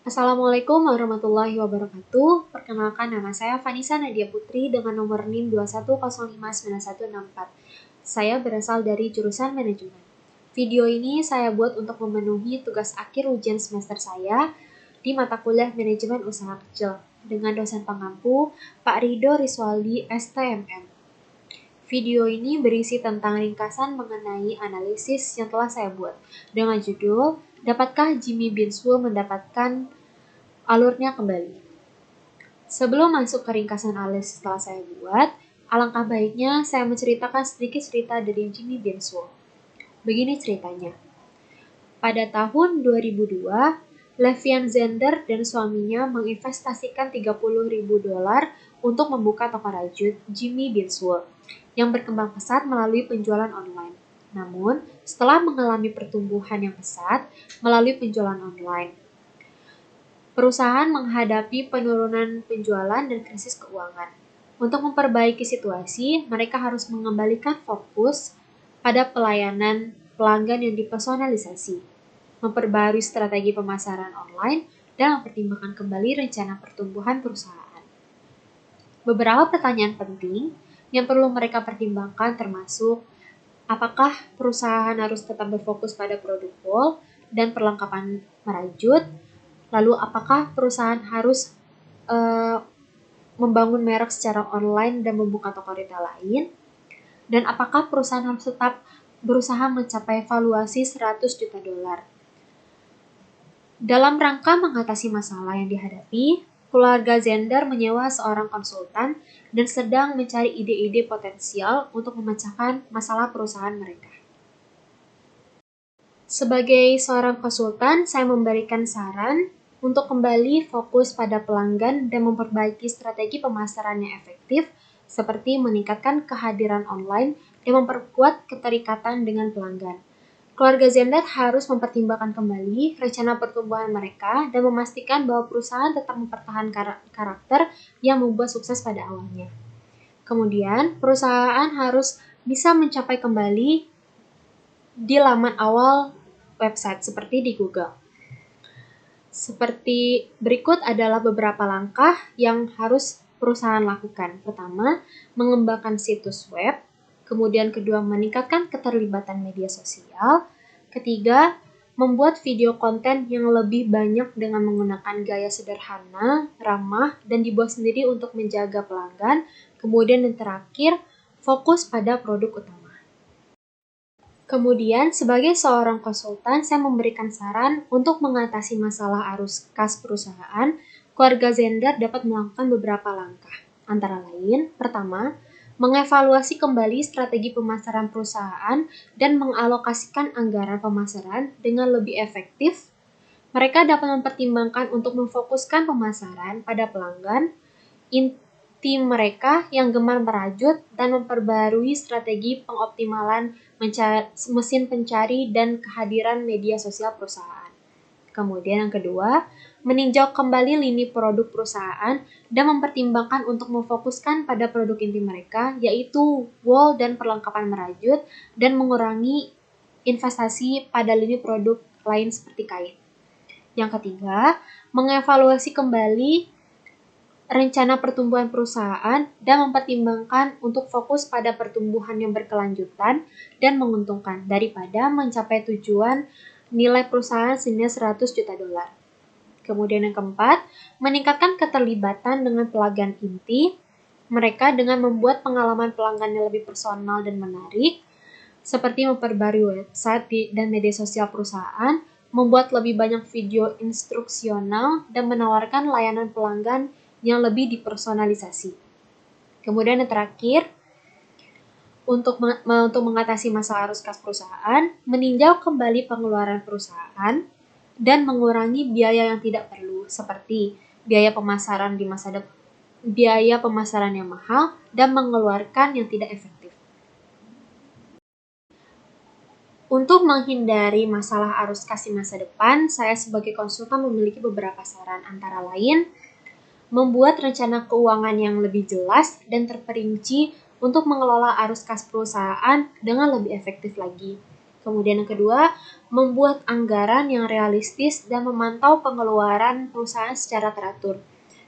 Assalamualaikum warahmatullahi wabarakatuh. Perkenalkan, nama saya Vanessa Nadia Putri dengan nomor NIM 210599164. Saya berasal dari jurusan manajemen. Video ini saya buat untuk memenuhi tugas akhir ujian semester saya di mata kuliah manajemen usaha kecil dengan dosen pengampu Pak Rido Riswaldi STMM. Video ini berisi tentang ringkasan mengenai analisis yang telah saya buat dengan judul "Dapatkah Jimmy Binswo mendapatkan alurnya kembali?". Sebelum masuk ke ringkasan analisis setelah saya buat, alangkah baiknya saya menceritakan sedikit cerita dari Jimmy Binswo. Begini ceritanya. Pada tahun 2002, Levian Zender dan suaminya menginvestasikan $30.000 untuk membuka toko rajut Jimmy Binswo yang berkembang pesat melalui penjualan online. Namun, setelah mengalami pertumbuhan yang pesat melalui penjualan online, perusahaan menghadapi penurunan penjualan dan krisis keuangan. Untuk memperbaiki situasi, mereka harus mengembalikan fokus pada pelayanan pelanggan yang dipersonalisasi, memperbarui strategi pemasaran online, dan mempertimbangkan kembali rencana pertumbuhan perusahaan. Beberapa pertanyaan penting yang perlu mereka pertimbangkan termasuk apakah perusahaan harus tetap berfokus pada produk wall dan perlengkapan merajut. Lalu apakah perusahaan harus membangun merek secara online dan membuka toko retail lain? Dan apakah perusahaan harus tetap berusaha mencapai valuasi $100 juta? Dalam rangka mengatasi masalah yang dihadapi, keluarga Zender menyewa seorang konsultan dan sedang mencari ide-ide potensial untuk memecahkan masalah perusahaan mereka. Sebagai seorang konsultan, saya memberikan saran untuk kembali fokus pada pelanggan dan memperbaiki strategi pemasaran yang efektif, seperti meningkatkan kehadiran online dan memperkuat keterikatan dengan pelanggan. Keluarga Zender harus mempertimbangkan kembali rencana pertumbuhan mereka dan memastikan bahwa perusahaan tetap mempertahankan karakter yang membuat sukses pada awalnya. Kemudian, perusahaan harus bisa mencapai kembali di laman awal website seperti di Google. Seperti berikut adalah beberapa langkah yang harus perusahaan lakukan. Pertama, mengembangkan situs web. Kemudian kedua, meningkatkan keterlibatan media sosial. Ketiga, membuat video konten yang lebih banyak dengan menggunakan gaya sederhana, ramah, dan dibuat sendiri untuk menjaga pelanggan. Kemudian yang terakhir, fokus pada produk utama. Kemudian, sebagai seorang konsultan, saya memberikan saran untuk mengatasi masalah arus kas perusahaan. Keluarga Zender dapat melakukan beberapa langkah. Antara lain, pertama, mengevaluasi kembali strategi pemasaran perusahaan dan mengalokasikan anggaran pemasaran dengan lebih efektif. Mereka dapat mempertimbangkan untuk memfokuskan pemasaran pada pelanggan inti mereka yang gemar merajut dan memperbarui strategi pengoptimalan mesin pencari dan kehadiran media sosial perusahaan. Kemudian yang kedua, meninjau kembali lini produk perusahaan dan mempertimbangkan untuk memfokuskan pada produk inti mereka, yaitu wall dan perlengkapan merajut, dan mengurangi investasi pada lini produk lain seperti kain. Yang ketiga, mengevaluasi kembali rencana pertumbuhan perusahaan dan mempertimbangkan untuk fokus pada pertumbuhan yang berkelanjutan dan menguntungkan daripada mencapai tujuan nilai perusahaan senilai $100 juta. Kemudian yang keempat, meningkatkan keterlibatan dengan pelanggan inti mereka dengan membuat pengalaman pelanggan yang lebih personal dan menarik, seperti memperbarui website dan media sosial perusahaan, membuat lebih banyak video instruksional, dan menawarkan layanan pelanggan yang lebih dipersonalisasi. Kemudian yang terakhir, untuk mengatasi masalah arus kas perusahaan, meninjau kembali pengeluaran perusahaan dan mengurangi biaya yang tidak perlu, seperti biaya pemasaran biaya pemasaran yang mahal dan mengeluarkan yang tidak efektif. Untuk menghindari masalah arus kas di masa depan, saya sebagai konsultan memiliki beberapa saran, antara lain membuat rencana keuangan yang lebih jelas dan terperinci untuk mengelola arus kas perusahaan dengan lebih efektif lagi. Kemudian yang kedua, membuat anggaran yang realistis dan memantau pengeluaran perusahaan secara teratur.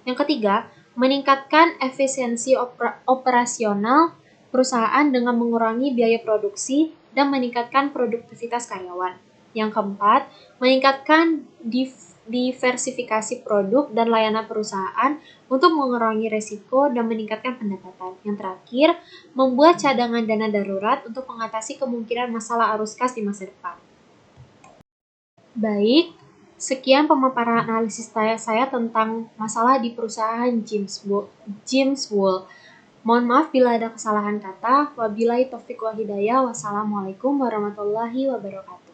Yang ketiga, meningkatkan efisiensi operasional perusahaan dengan mengurangi biaya produksi dan meningkatkan produktivitas karyawan. Yang keempat, meningkatkan diversifikasi produk dan layanan perusahaan untuk mengurangi resiko dan meningkatkan pendapatan. Yang terakhir, membuat cadangan dana darurat untuk mengatasi kemungkinan masalah arus kas di masa depan. Baik, sekian pemaparan analisis saya tentang masalah di perusahaan James Wool. Mohon maaf bila ada kesalahan kata. Wabillahi taufiq wal hidayah. Wassalamualaikum warahmatullahi wabarakatuh.